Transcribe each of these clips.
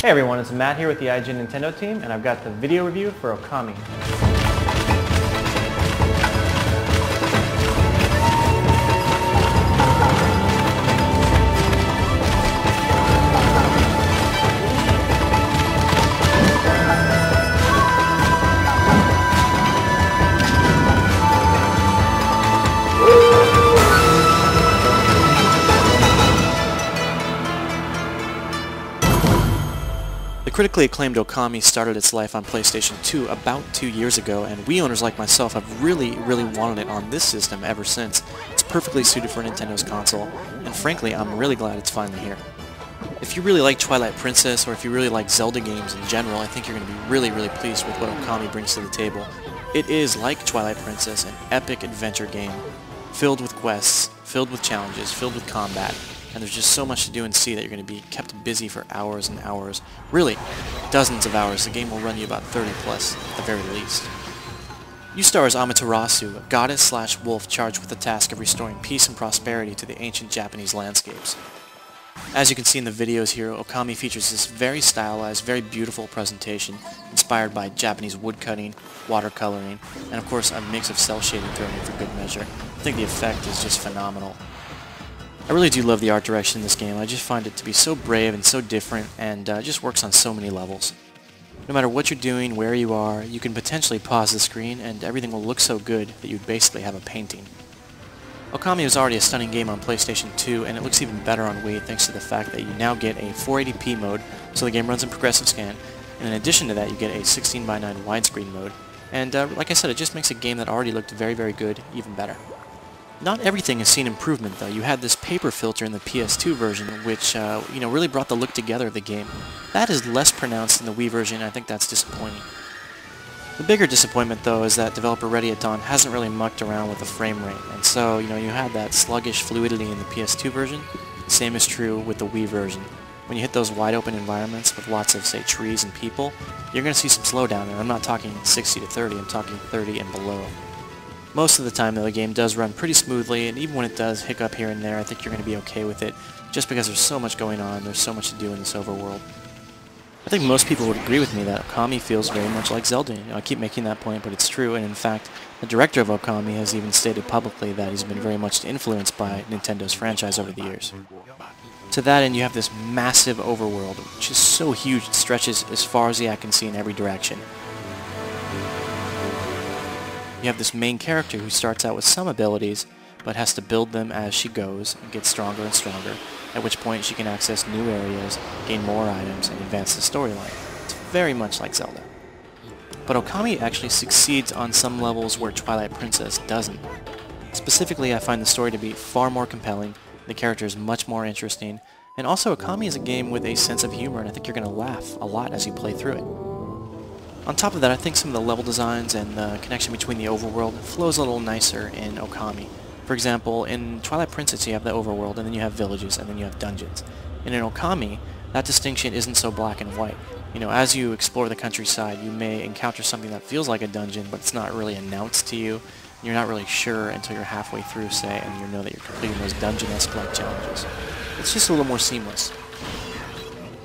Hey everyone, it's Matt here with the IGN Nintendo team, and I've got the video review for Okami. The critically acclaimed Okami started its life on PlayStation 2 about 2 years ago, and Wii owners like myself have really wanted it on this system ever since. It's perfectly suited for Nintendo's console, and frankly, I'm really glad it's finally here. If you really like Twilight Princess, or if you really like Zelda games in general, I think you're going to be really pleased with what Okami brings to the table. It is, like Twilight Princess, an epic adventure game, filled with quests, filled with challenges, filled with combat, and there's just so much to do and see that you're going to be kept busy for hours and hours. Really, dozens of hours. The game will run you about 30 plus, at the very least. You star as Amaterasu, a goddess/wolf charged with the task of restoring peace and prosperity to the ancient Japanese landscapes. As you can see in the videos here, Okami features this very stylized, very beautiful presentation, inspired by Japanese woodcutting, watercoloring, and of course a mix of cel shading thrown in for good measure. I think the effect is just phenomenal. I really do love the art direction in this game. I just find it to be so brave and so different, and it just works on so many levels. No matter what you're doing, where you are, you can potentially pause the screen and everything will look so good that you'd basically have a painting. Okami was already a stunning game on PlayStation 2, and it looks even better on Wii thanks to the fact that you now get a 480p mode, so the game runs in progressive scan, and in addition to that you get a 16:9 widescreen mode. And like I said, it just makes a game that already looked very good even better. Not everything has seen improvement though. You had this paper filter in the PS2 version which really brought the look together of the game. That is less pronounced in the Wii version, and I think that's disappointing. The bigger disappointment though is that developer Ready at Dawn hasn't really mucked around with the frame rate, and so you had that sluggish fluidity in the PS2 version. The same is true with the Wii version. When you hit those wide open environments with lots of, say, trees and people, you're going to see some slowdown, and I'm not talking 60 to 30, I'm talking 30 and below. Most of the time, though, the game does run pretty smoothly, and even when it does hiccup here and there, I think you're going to be okay with it, just because there's so much going on, there's so much to do in this overworld. I think most people would agree with me that Okami feels very much like Zelda. I keep making that point, but it's true, and in fact, the director of Okami has even stated publicly that he's been very much influenced by Nintendo's franchise over the years. To that end, you have this massive overworld, which is so huge it stretches as far as the eye can see in every direction. You have this main character who starts out with some abilities, but has to build them as she goes and gets stronger and stronger, at which point she can access new areas, gain more items, and advance the storyline. It's very much like Zelda. But Okami actually succeeds on some levels where Twilight Princess doesn't. Specifically, I find the story to be far more compelling, the character is much more interesting, and also Okami is a game with a sense of humor, and I think you're going to laugh a lot as you play through it. On top of that, I think some of the level designs and the connection between the overworld flows a little nicer in Okami. For example, in Twilight Princess you have the overworld, and then you have villages, and then you have dungeons. And in Okami, that distinction isn't so black and white. As you explore the countryside, you may encounter something that feels like a dungeon, but it's not really announced to you. You're not really sure until you're halfway through, say, and you know that you're completing those dungeon-esque-like challenges. It's just a little more seamless.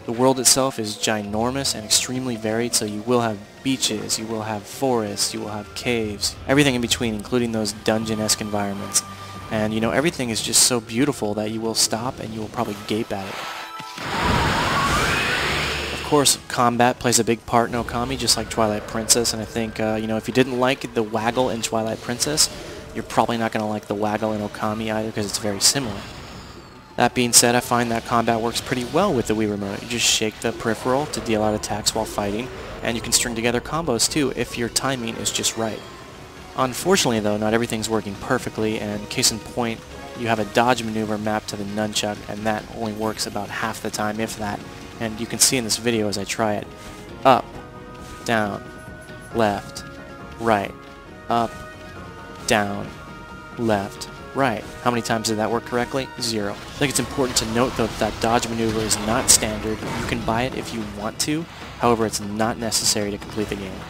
The world itself is ginormous and extremely varied, so you will have beaches, you will have forests, you will have caves, everything in between, including those dungeon-esque environments. And everything is just so beautiful that you will stop and you will probably gape at it. Of course, combat plays a big part in Okami, just like Twilight Princess, and I think, if you didn't like the waggle in Twilight Princess, you're probably not going to like the waggle in Okami either, because it's very similar. That being said, I find that combat works pretty well with the Wii Remote. You just shake the peripheral to deal out attacks while fighting, and you can string together combos too if your timing is just right. Unfortunately though, not everything's working perfectly, and case in point, you have a dodge maneuver mapped to the nunchuck, and that only works about half the time, if that. And you can see in this video as I try it. Up, down, left, right, up, down, left, right. How many times did that work correctly? 0. I think it's important to note though that dodge maneuver is not standard. You can buy it if you want to, however it's not necessary to complete the game.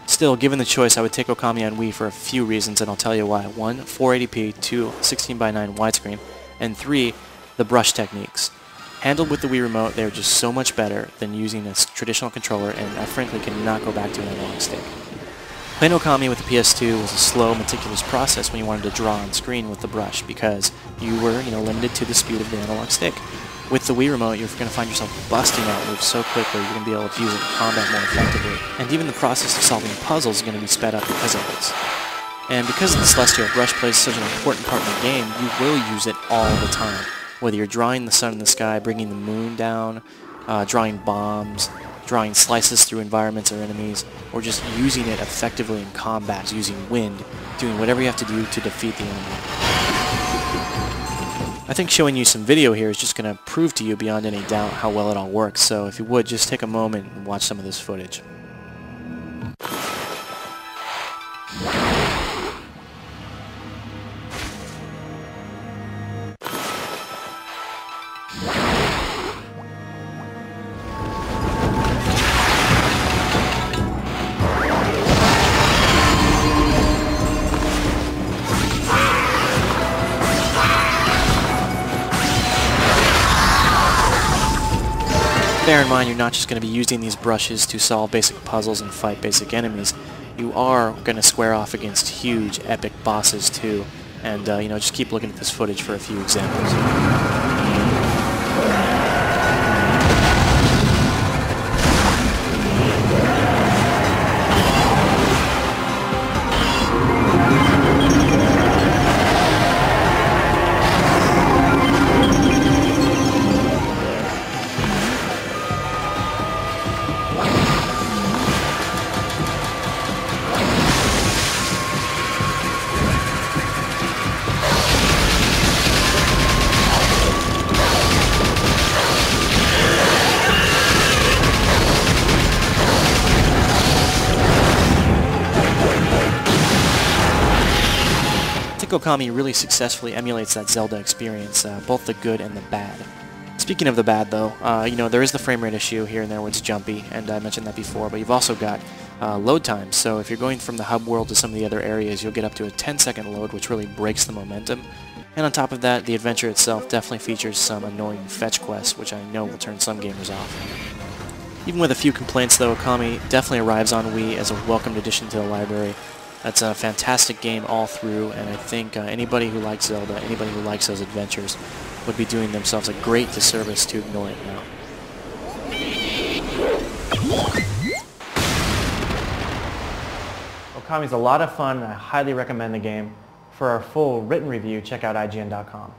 Still, given the choice, I would take Okami on Wii for a few reasons, and I'll tell you why. 1, 480p, 2, 16:9 widescreen, and 3, the brush techniques. Handled with the Wii Remote, they're just so much better than using a traditional controller, and I frankly cannot go back to an analog stick. Playing Okami with the PS2 was a slow, meticulous process when you wanted to draw on screen with the brush, because you were, limited to the speed of the analog stick. With the Wii Remote, you're going to find yourself busting out moves so quickly you're going to be able to use it in combat more effectively, and even the process of solving puzzles is going to be sped up because of this. And because the Celestial Brush plays such an important part in the game, you will use it all the time. Whether you're drawing the sun in the sky, bringing the moon down, drawing bombs, drawing slices through environments or enemies, or just using it effectively in combat, using wind, doing whatever you have to do to defeat the enemy. I think showing you some video here is just going to prove to you beyond any doubt how well it all works, so if you would, just take a moment and watch some of this footage. Bear in mind, you're not just going to be using these brushes to solve basic puzzles and fight basic enemies. You are going to square off against huge, epic bosses too. And, just keep looking at this footage for a few examples. I think Okami really successfully emulates that Zelda experience, both the good and the bad. Speaking of the bad though, there is the frame rate issue here and there where it's jumpy, and I mentioned that before, but you've also got load times. So if you're going from the hub world to some of the other areas, you'll get up to a 10-second load, which really breaks the momentum. And on top of that, the adventure itself definitely features some annoying fetch quests, which I know will turn some gamers off. Even with a few complaints though, Okami definitely arrives on Wii as a welcomed addition to the library. That's a fantastic game all through, and I think anybody who likes Zelda, anybody who likes those adventures, would be doing themselves a great disservice to ignore it now. Okami's a lot of fun, and I highly recommend the game. For our full written review, check out IGN.com.